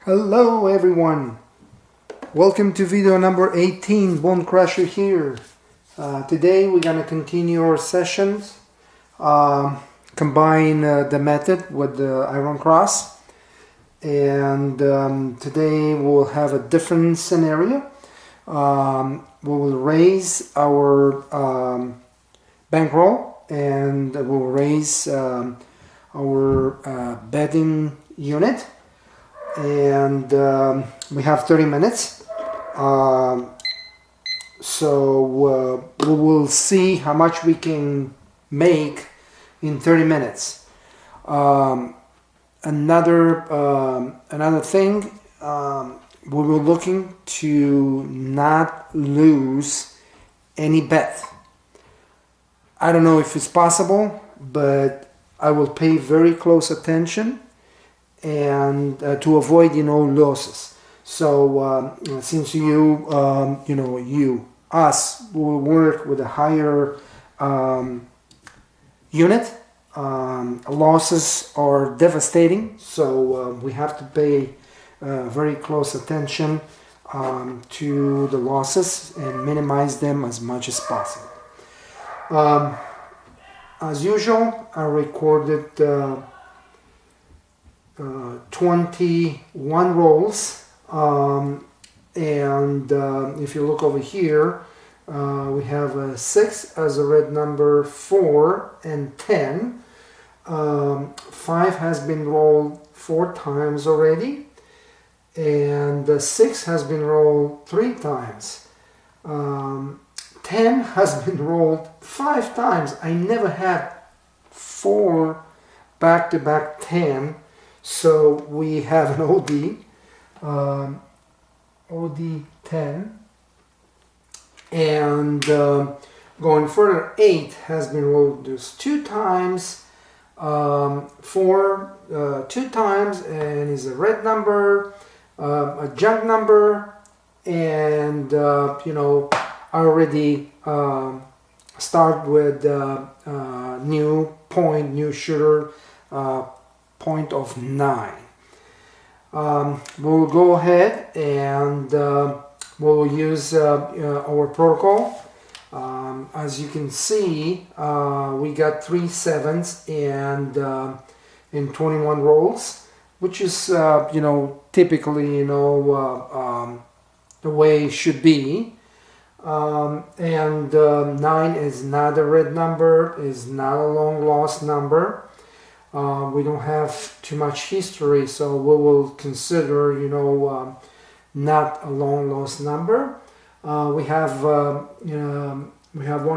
Hello everyone, welcome to video number 18, Bone Crusher here. Today we're going to continue our sessions, combine the method with the iron cross, and today we'll have a different scenario. We will raise our bankroll and we'll raise our bedding unit, and we have 30 minutes, so we will see how much we can make in 30 minutes. Another thing, we were looking to not lose any bet. I don't know if it's possible, but I will pay very close attention and to avoid losses. So since us will work with a higher unit, losses are devastating, so we have to pay very close attention to the losses and minimize them as much as possible. As usual, I recorded 21 rolls, and if you look over here, we have a 6 as a red number, 4 and 10. 5 has been rolled 4 times already, and the 6 has been rolled 3 times. 10 has been rolled 5 times. I never had 4 back-to-back 10. So we have an OD 10, and going further, 8 has been rolled just 2 times, 4 2 times, and is a red number, a junk number, and I already start with new point, new shooter, point of 9. We'll go ahead and we'll use our protocol. As you can see, we got 3 7s and in 21 rolls, which is typically the way it should be. And 9 is not a red number, is not a long lost number. We don't have too much history, so we will consider, not a long lost number. We have 1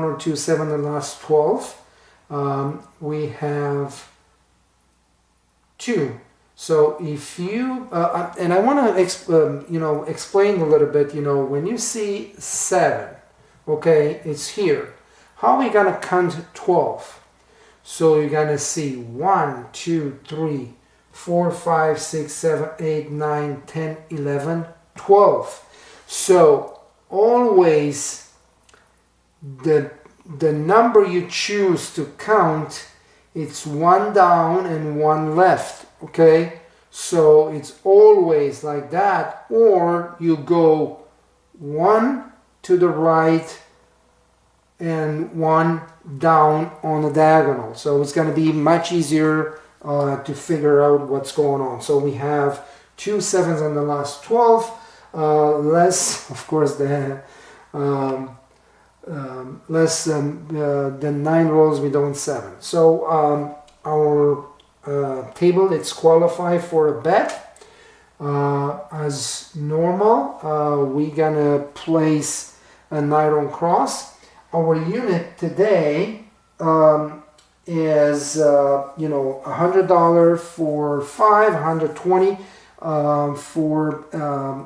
or 2 7 in the last 12. We have 2. So if you and I want to explain a little bit. When you see 7, okay, it's here. How are we gonna count 12? So you're gonna see 1, 2, 3, 4, 5, 6, 7, 8, 9, 10, 11, 12. So always the number you choose to count, it's 1 down and 1 left. Okay, so it's always like that, or you go 1 to the right and 1 down on the diagonal. So it's going to be much easier to figure out what's going on. So we have 2 7s on the last 12, less, of course, less than 9 rolls we don't 7. So our table, it's qualified for a bet. As normal, we're gonna place an iron cross. Our unit today is $100 for 5, $120 for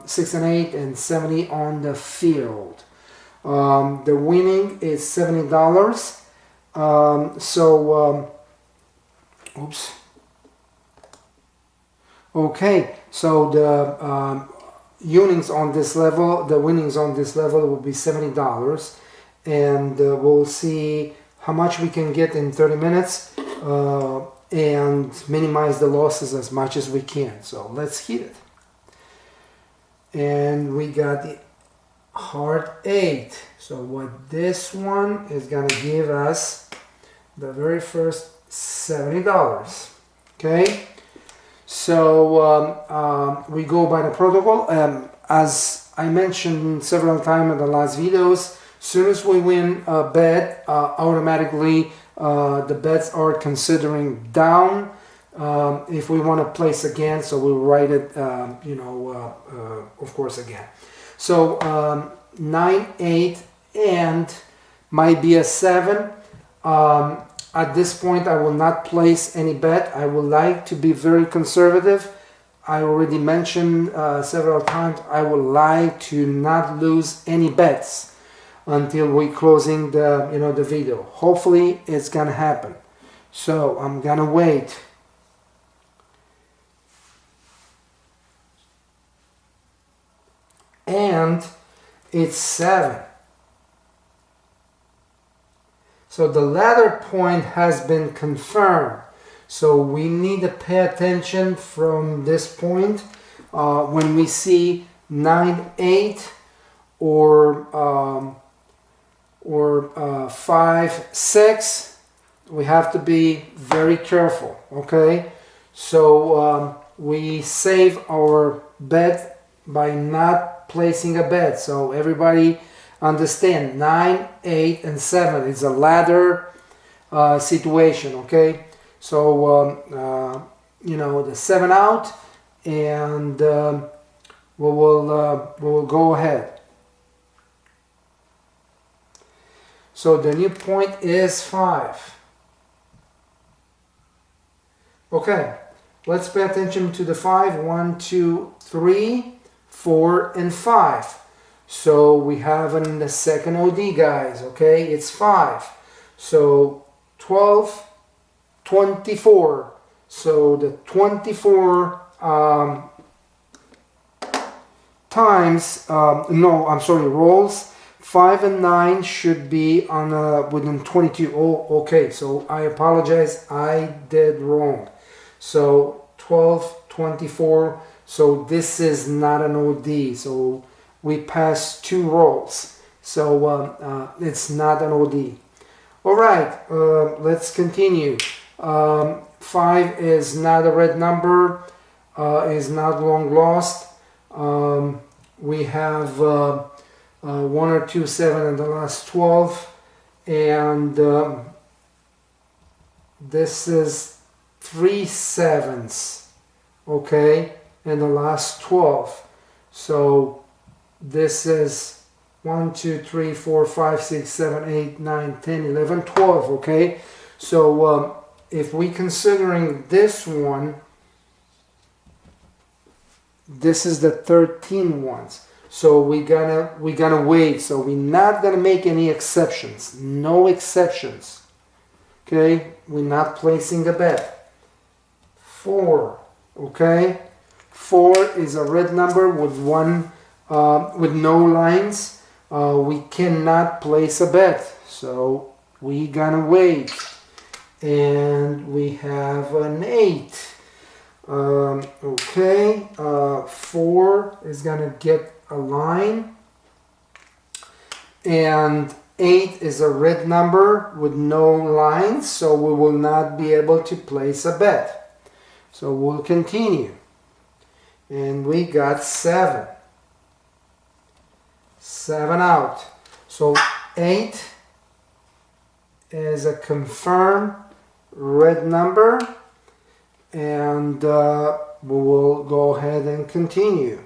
6 and 8, and 70 on the field. The winning is $70. Oops. Okay, so the winnings on this level will be $70, and we'll see how much we can get in 30 minutes and minimize the losses as much as we can. So let's hit it. and we got the heart 8. So what this one is gonna give us the very first $70. Okay, so we go by the protocol. As I mentioned several times in the last videos, soon as we win a bet, automatically the bets are considering down. If we want to place again, so we'll write it, of course, again. So 9, 8, and might be a 7. At this point, I will not place any bet. I would like to be very conservative. I already mentioned several times, I would like to not lose any bets until we closing the the video. Hopefully it's gonna happen. So I'm gonna wait. And it's 7. So the ladder point has been confirmed. So we need to pay attention from this point when we see 9, 8 or 5, 6. We have to be very careful. Okay, so we save our bet by not placing a bet. So everybody understand, 9, 8, and 7 is a ladder situation. Okay, so the 7 out, and we will go ahead. So the new point is 5. Okay, let's pay attention to the 5. 1, 2, 3, 4, and 5. So we have in the second OD, guys. Okay, it's 5. So 12, 24. So the 24 rolls. 5 and 9 should be on within 22. Oh, okay. So I apologize. I did wrong. So 12, 24. So this is not an OD. So we passed 2 rolls. So it's not an OD. All right. Let's continue. 5 is not a red number. Is not long lost. We have 1 or 2 7 in the last 12, and this is 3 7s, okay, in the last 12. So this is 1, 2, 3, 4, 5, 6, 7, 8, 9, 10, 11, 12, okay. So if we considering this one, this is the 13 ones. So we gonna wait. So we're not gonna make any exceptions. No exceptions. Okay, we're not placing a bet. 4. Okay, 4 is a red number with with no lines. We cannot place a bet. So we gonna wait. And we have an 8. Okay, 4 is gonna get a line, and 8 is a red number with no lines, so we will not be able to place a bet. So we'll continue, and we got 7 out. So 8 is a confirmed red number, and we will go ahead and continue.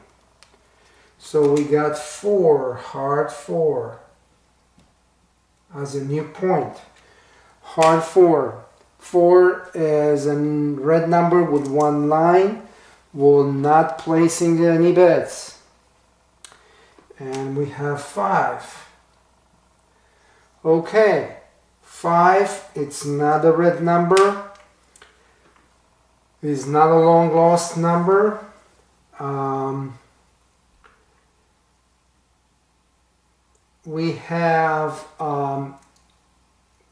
So we got 4, heart 4, as a new point. Heart 4. 4 is a red number with 1 line. We're not placing any bets. And we have 5. Okay, 5, it's not a red number. It's not a long lost number. We have 1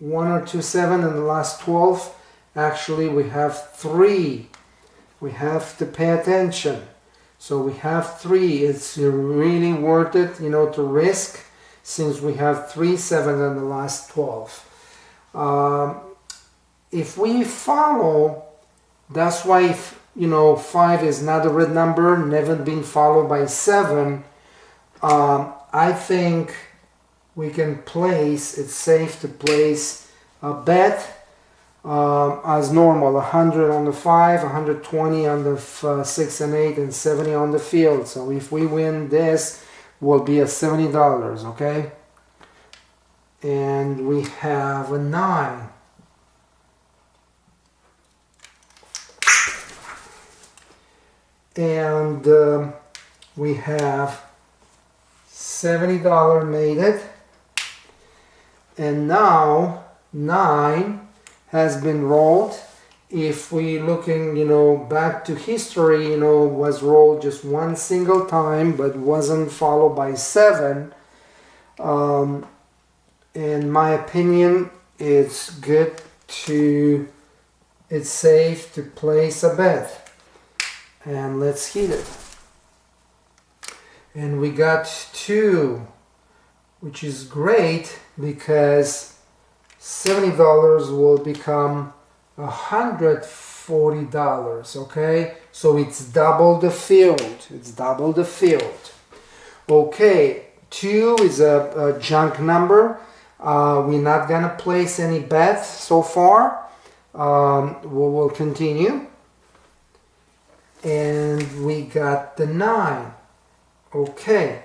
or 2 7 in the last 12. Actually, we have 3. We have to pay attention. So we have 3. It's really worth it, you know, to risk, since we have 3 7s on the last 12. If we follow, that's why, you know, 5 is not a red number, never been followed by 7. I think we can place, it's safe to place a bet as normal, 100 on the 5, 120 on the 6 and 8, and 70 on the field. So if we win this, will be at $70, okay? And we have a 9. And we have $70 made it. And now 9 has been rolled. If we looking, you know, back to history, you know, was rolled just one single time, but wasn't followed by 7. In my opinion, it's safe to place a bet. And let's hit it. And we got 2, which is great because $70 will become $140, okay? So it's double the field. It's double the field. Okay, 2 is a junk number. We're not gonna place any bets so far. We will continue. And we got the 9. Okay.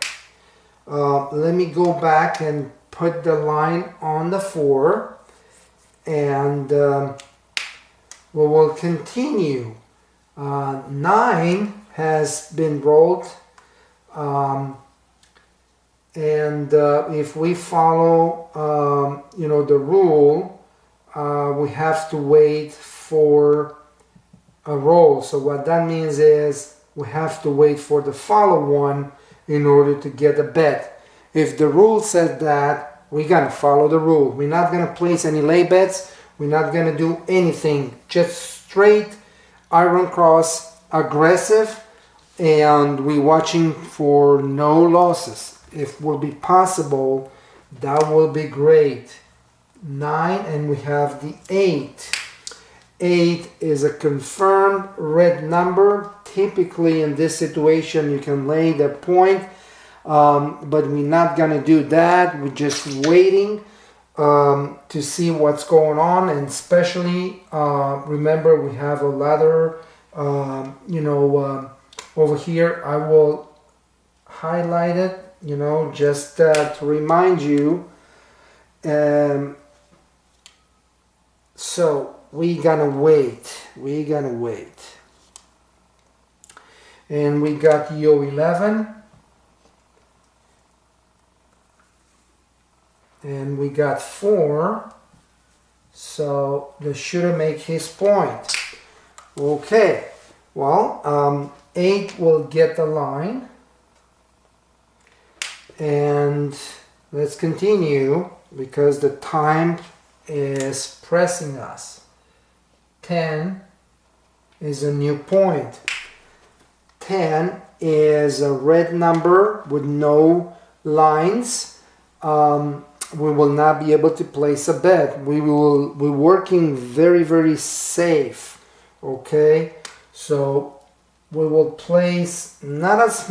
Let me go back and put the line on the 4, and we will continue. 9 has been rolled, and if we follow you know, the rule, we have to wait for a roll. So what that means is we have to wait for the follow one in order to get a bet. If the rule says that, we're gonna follow the rule. We're not gonna place any lay bets. We're not gonna do anything. Just straight iron cross, aggressive, and we're watching for no losses. If will be possible, that will be great. 9, and we have the 8. 8 is a confirmed red number. Typically in this situation you can lay the point, but we're not gonna do that. We're just waiting to see what's going on, and especially remember we have a ladder, you know, over here. I will highlight it, you know, just to remind you. So we're gonna wait. And we got Yo 11, and we got 4, so the shooter make his point. Okay, well, 8 will get the line, and let's continue because the time is pressing us. 10 is a new point. 10 is a red number with no lines. We will not be able to place a bet. We're working very safe. Okay, so we will place not as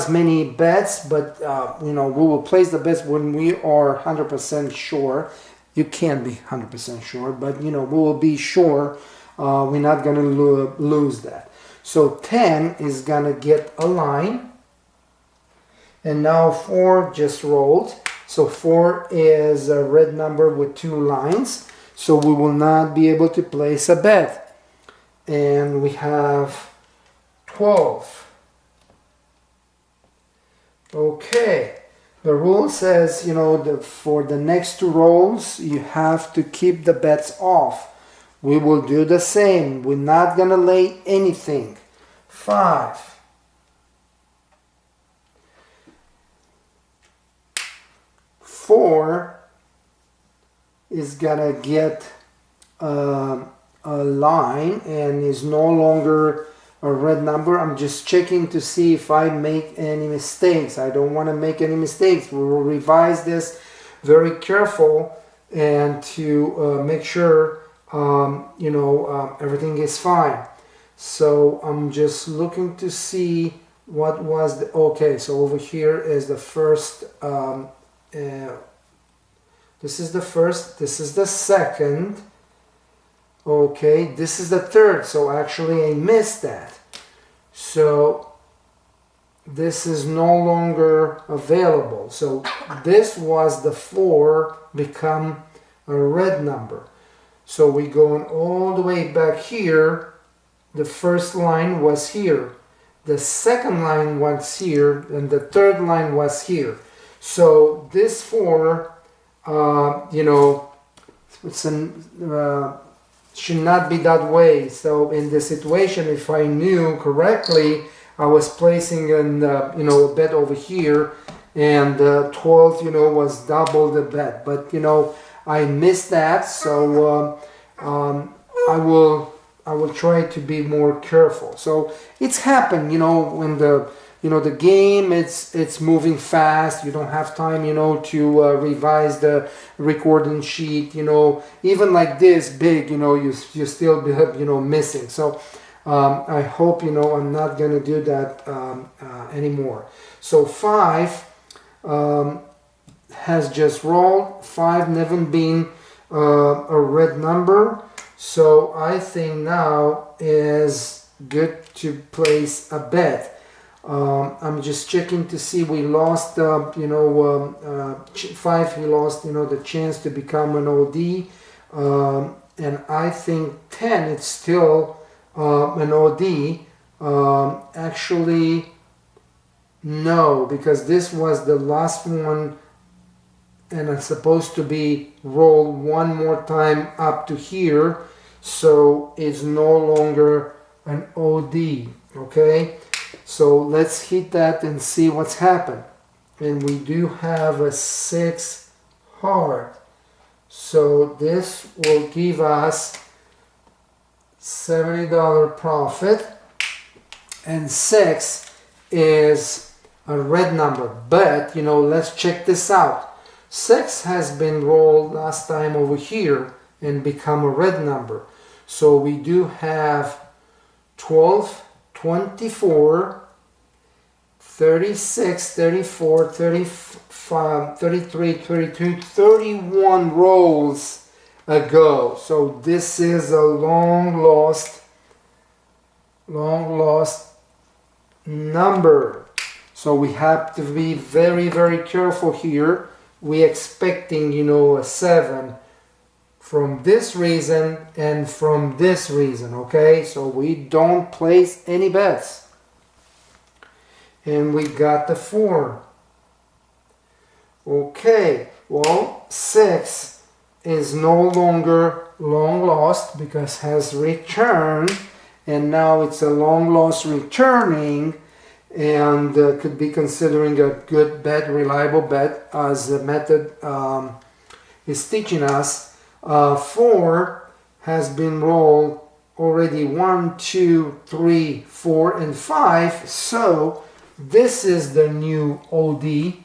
many bets, but you know, we will place the bets when we are 100% sure. You can't be 100% sure, but you know, we will be sure. We're not gonna lose that. So 10 is gonna get a line, and now 4 just rolled. So 4 is a red number with 2 lines, so we will not be able to place a bet. And we have 12. Okay, the rule says, you know, for the next 2 rolls you have to keep the bets off. We will do the same. We're not gonna lay anything. 5. 4 is gonna get a line and is no longer a red number. I'm just checking to see if I make any mistakes. I don't want to make any mistakes. We will revise this very careful and to make sure everything is fine. So I'm just looking to see what was the okay. So over here is the first. This is the first. This is the second. Okay, this is the third. So actually I missed that. So this is no longer available. So this was the 4 become a red number. So we going all the way back here. The first line was here. The second line was here. And the third line was here. So this 4, should not be that way. So in this situation, if I knew correctly, I was placing a bet over here, and 12 was double the bet, but I missed that. So I will try to be more careful. So it's happened when the game it's moving fast. You don't have time to revise the recording sheet. Even like this big, you still be missing. So I hope I'm not gonna do that anymore. So 5 has just rolled. 5 never been a red number. So I think now is good to place a bet. I'm just checking to see. We lost 5. He lost the chance to become an OD, and I think 10 it's still an OD. Actually no, because this was the last one, and it's supposed to be rolled one more time up to here, so it's no longer an OD. Okay, so let's hit that and see what's happened. And we do have a 6 hard, so this will give us $70 profit, and 6 is a red number. But let's check this out. 6 has been rolled last time over here and become a red number. So we do have 12, 24, 36, 34, 35, 33, 32, 31 rolls ago. So this is a long lost number. So we have to be very, very careful here. We expecting a 7 from this reason and from this reason. Okay, so we don't place any bets. And we got the 4. Okay, well, 6 is no longer long lost because has returned, and now it's a long lost returning, and could be considering a good bet, reliable bet, as the method is teaching us. 4 has been rolled already 1, 2, 3, 4, and 5. So this is the new OD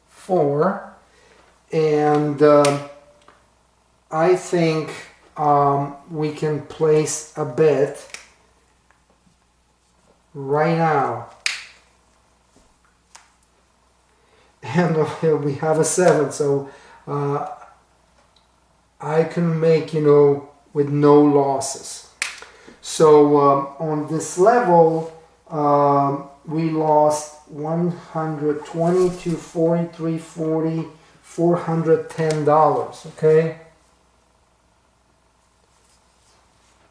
4, and I think we can place a bet right now. And we have a 7, so I can make with no losses. So on this level we lost 120 to 43, 40, $410. Okay,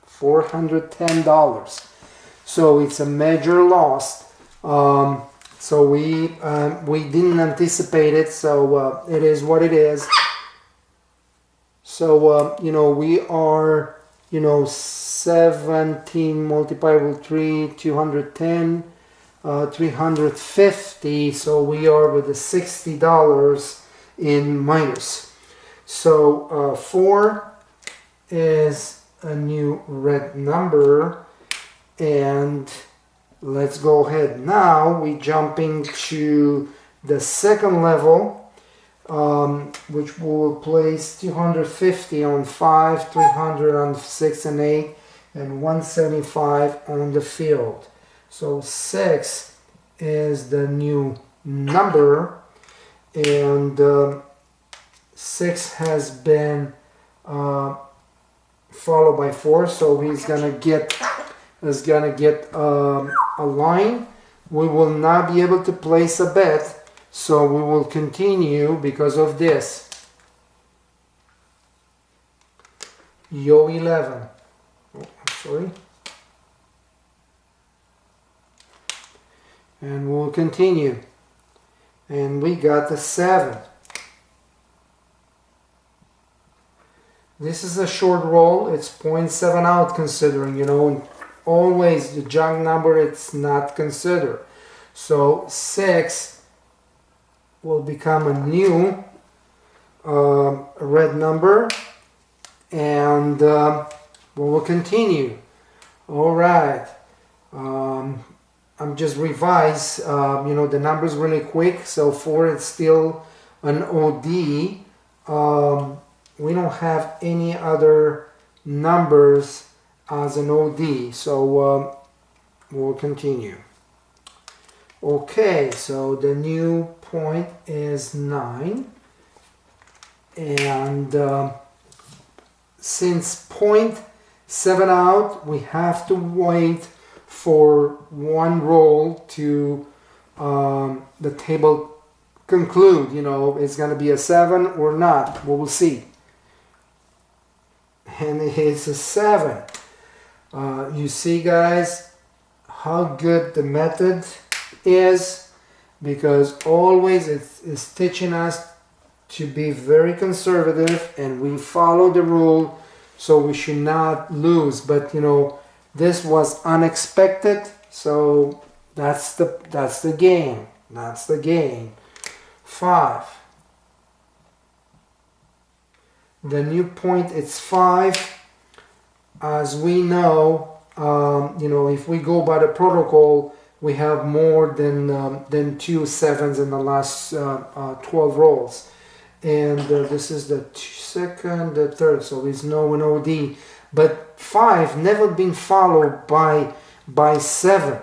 $410. So it's a major loss. So we didn't anticipate it, so it is what it is. So we are 17 multiplied with 3, 210, 350. So we are with the $60 in minus. So 4 is a new red number, And let's go ahead. Now we jumping to the second level, which will place 250 on 5, 300 on 6 and 8, and 175 on the field. So 6 is the new number, and 6 has been followed by 4, so he's gonna get a line. We will not be able to place a bet, so we will continue because of this. Yo 11. Oh, I'm sorry. And we'll continue. And we got the 7. This is a short roll. It's 0.7 out, considering, you know, always the junk number, it's not considered. So 6 will become a new red number, and we will continue. All right. I'm just revise, you know, the numbers really quick. So 4 is still an OD. We don't have any other numbers as an OD, so we'll continue. Okay, so the new point is 9, and since 0.7 out, we have to wait for one roll to the table conclude. You know, it's going to be a 7 or not. We will see. And it's a 7. You see, guys, how good the method is, because always it's teaching us to be very conservative, and we follow the rule, so we should not lose. But you know, this was unexpected, so that's the game. That's the game. 5. The new point, it's 5. As we know, you know, if we go by the protocol, we have more than 2 7s in the last 12 rolls, and this is the second, the third, so it's no an OD. But 5 never been followed by 7,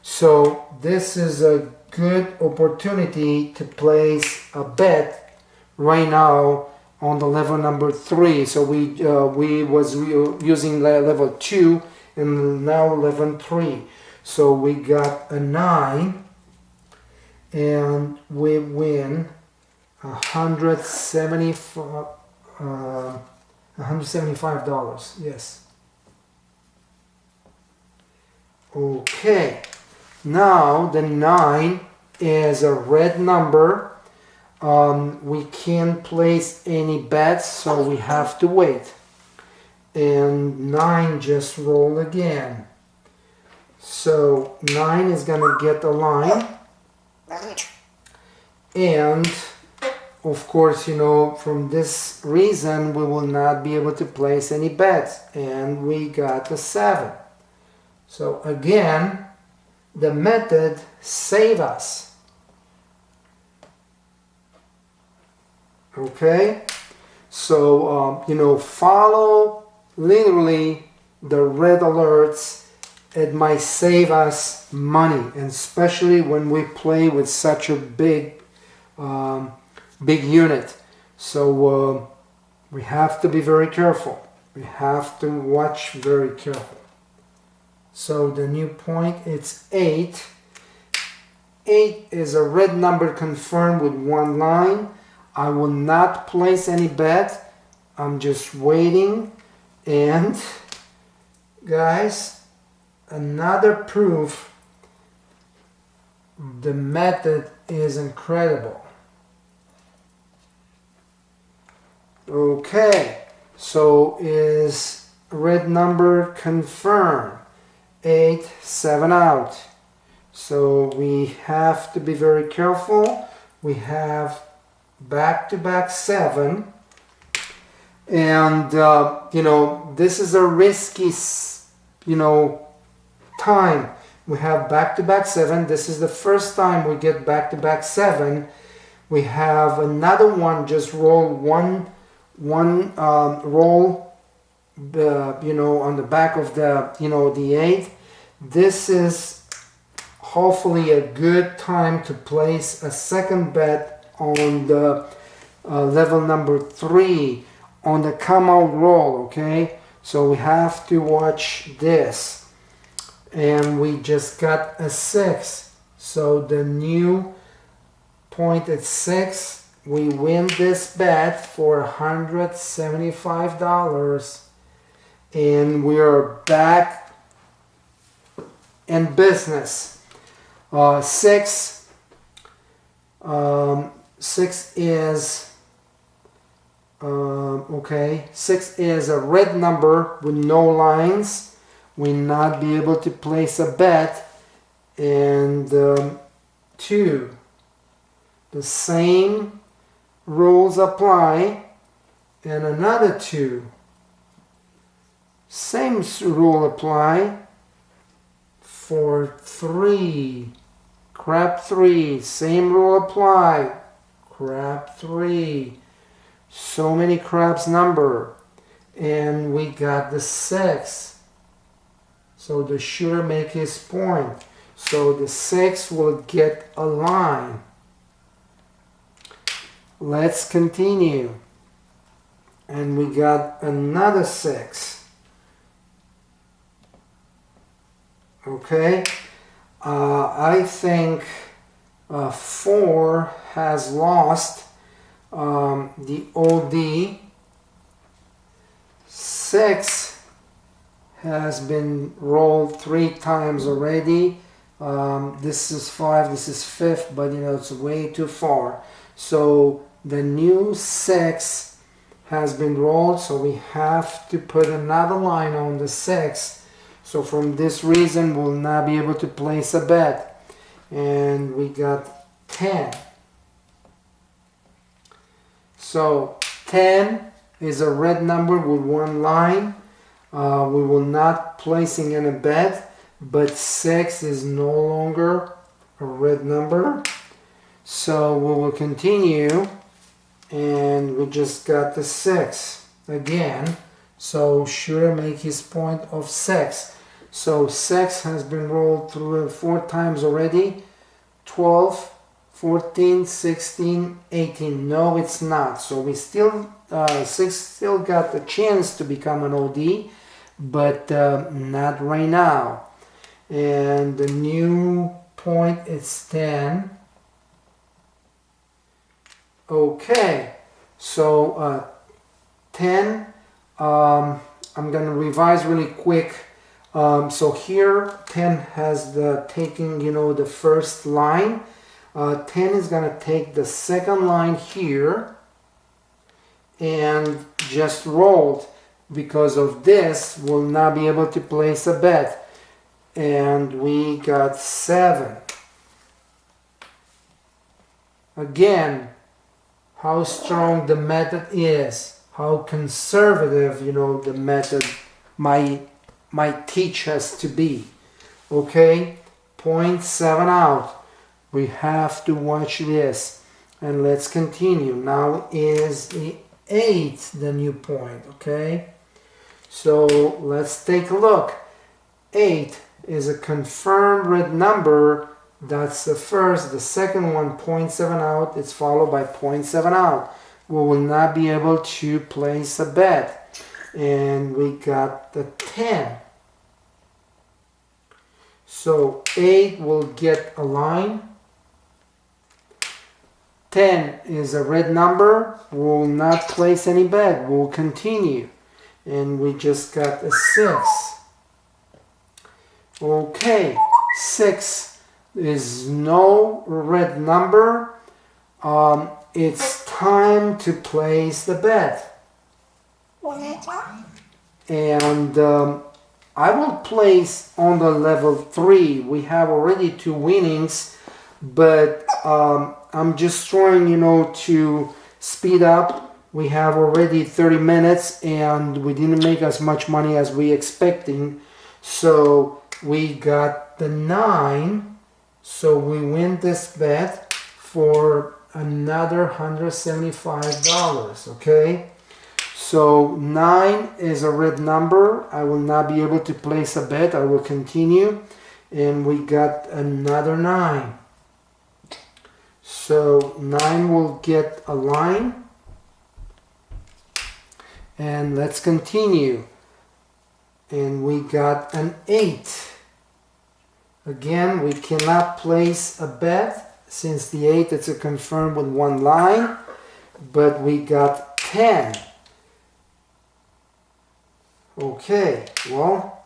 so this is a good opportunity to place a bet right now on the level number 3. So we was using level 2, and now level 3. So we got a 9, and we win $175. Yes. Okay. Now the 9 is a red number. We can't place any bets, so we have to wait. And 9 just roll again. So 9 is going to get a line. And of course, you know, from this reason, we will not be able to place any bets. And we got a 7. So again, the method saved us. Okay, so you know, follow literally the red alerts. It might save us money, and especially when we play with such a big unit. So we have to be very careful. We have to watch very careful. So the new point, it's 8. 8 is a red number confirmed with 1 line. I will not place any bet. I'm just waiting. And guys, another proof the method is incredible. Okay, so is red number confirmed. 8, 7 out. So we have to be very careful. We have back-to-back 7, and you know, this is a risky, you know, time we have back-to-back 7. This is the first time we get back-to-back 7. We have another one, just roll one roll, you know, on the back of the, you know, the 8. This is hopefully a good time to place a second bet on the level number 3 on the come out roll. Okay, so we have to watch this, and we just got a 6, so the new point at 6, we win this bet for $175, and we are back in business. 6 is okay. 6 is a red number with no lines. We not be able to place a bet. And 2, the same rules apply. And another 2, same rule apply. For 3, crab 3, same rule apply. Crab 3, so many crabs number, and we got the 6. So the shooter make his point. So the 6 will get a line. Let's continue. And we got another 6. Okay, I think 4 has lost the OD. 6 has been rolled 3 times already. This is 5, this is 5th, but you know, it's way too far. So the new 6 has been rolled, so we have to put another line on the 6. So from this reason, we'll not be able to place a bet. And we got 10. So 10 is a red number with 1 line. We will not placing in a bet, but 6 is no longer a red number. So we will continue, and we just got the 6 again. So shooter make his point of 6. So 6 has been rolled through 4 times already. 12, 14, 16, 18. No, it's not. So we still 6 still got the chance to become an OD, but not right now. And the new point is 10. Okay, so 10. I'm gonna revise really quick. So here 10 has the taking, you know, the first line. 10 is gonna take the second line here and just rolled. Because of this, we'll not be able to place a bet. And we got 7. Again, how strong the method is, how conservative, you know, the method might teach us to be. Okay, 0.7 out. We have to watch this. And let's continue. Now is the 8, the new point. Okay, so let's take a look. 8 is a confirmed red number. That's the first. The second one, 0.7 out. It's followed by 0.7 out. We will not be able to place a bet. And we got the 10. So 8 will get a line. 10 is a red number. We will not place any bet. We'll continue. And we just got a 6. Okay, 6 is no red number. It's time to place the bet. And I will place on the level 3. We have already 2 winnings, but I'm just trying, you know, to speed up. We have already 30 minutes and we didn't make as much money as we expecting. So we got the 9, so we win this bet for another $175, okay? So 9 is a red number. I will not be able to place a bet. I will continue, and we got another 9. So 9 will get a line, and let's continue. And we got an 8. Again, we cannot place a bet since the 8 is a confirmed with one line, but we got 10. Okay, well,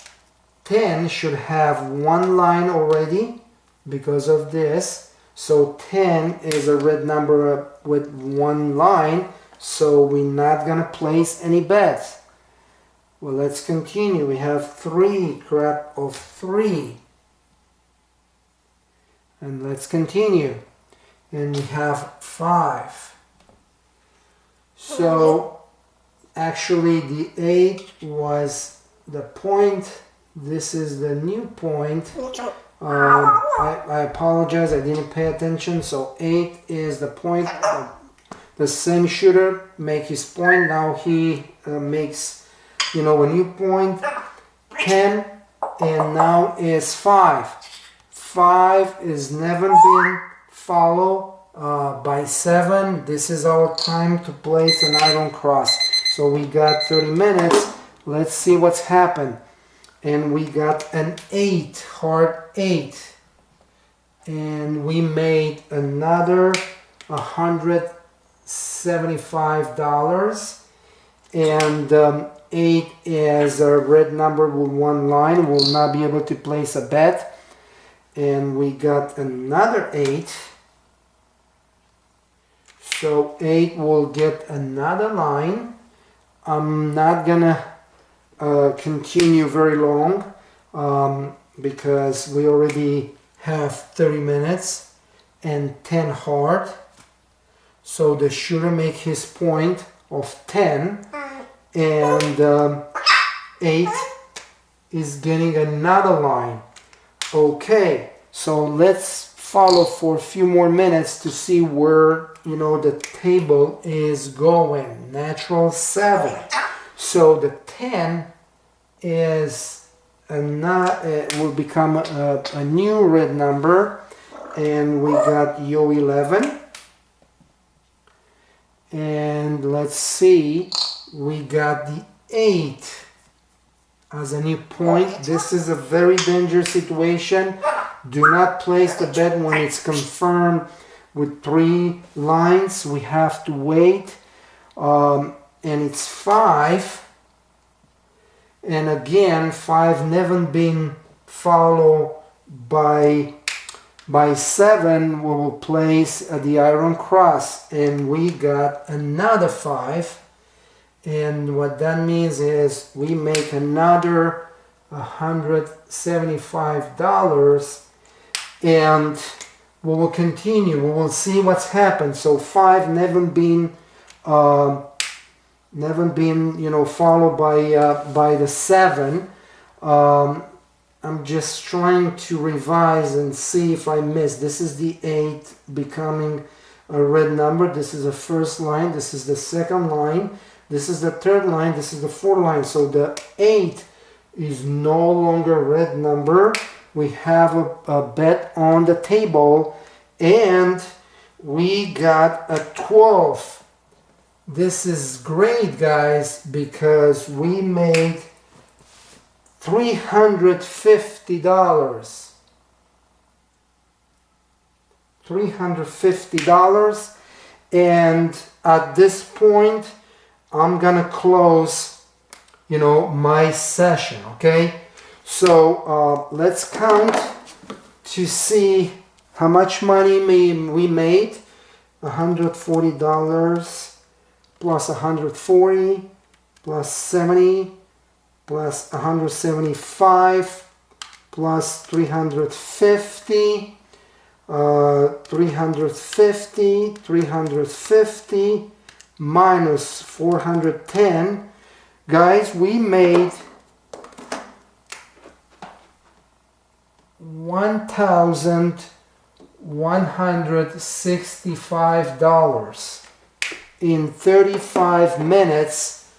10 should have one line already because of this. So 10 is a red number with one line, so we're not gonna place any bets. Well, let's continue. We have 3, crap of 3. And let's continue. And we have 5. So actually the 8 was the point. This is the new point. I apologize, I didn't pay attention. So 8 is the point. The same shooter make his point. Now he makes, you know, a new point. 10, and now is 5. 5 is never been followed by 7. This is our time to place an iron cross. So we got 30 minutes. Let's see what's happened. And we got an 8, heart 8. And we made another $175. And 8 is a red number with one line. We'll not be able to place a bet. And we got another 8. So 8 will get another line. I'm not gonna continue very long because we already have 30 minutes and 10 heart. So the shooter make his point of 10, and 8 is getting another line. Okay, so let's follow for a few more minutes to see where, you know, the table is going. Natural 7. So the 10 is will become a new red number, and we got Yo 11. And let's see, we got the 8 as a new point. This is a very dangerous situation. Do not place the bet when it's confirmed with 3 lines. We have to wait. And it's 5. And again, 5 never been followed by 7. We will place the iron cross, and we got another 5. And what that means is we make another $175, and we will continue. We will see what's happened. So 5 never been you know, followed by the 7. I'm just trying to revise and see if I missed. This is the 8 becoming a red number. This is the first line. This is the second line. This is the third line. This is the fourth line. So the 8 is no longer a red number. We have a bet on the table, and we got a 12. This is great, guys, because we made $350. $350, and at this point I'm gonna close, you know, my session. Okay, so let's count to see how much money we made. $140 plus 140 plus 70 plus 175 plus 350, 350 minus 410. Guys, we made $1,165 in 35 minutes,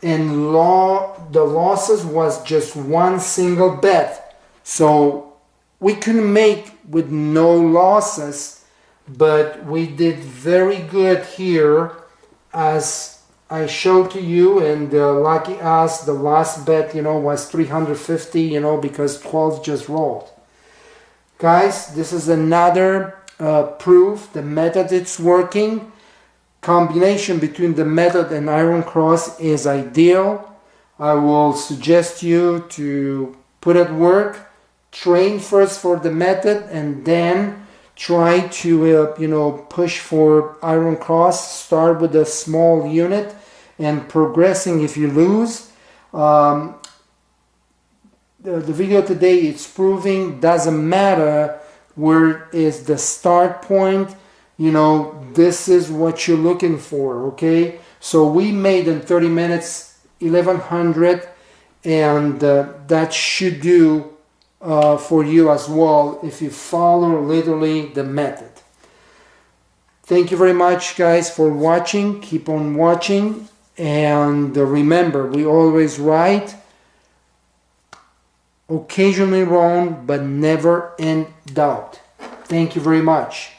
and the losses was just one single bet. So we couldn't make with no losses, but we did very good here, as I showed to you. And lucky us, the last bet, was 350, because 12 just rolled. Guys, this is another proof the method is working. Combination between the method and Iron Cross is ideal. I will suggest you to put it work, train first for the method, and then try to push for Iron Cross. Start with a small unit and progressing. If you lose, the video today, it's proving doesn't matter where is the start point. This is what you're looking for. Okay, so we made in 30 minutes 1100, and that should do for you as well if you follow literally the method. Thank you very much, guys, for watching. Keep on watching, and remember, we always right, occasionally wrong, but never in doubt. Thank you very much.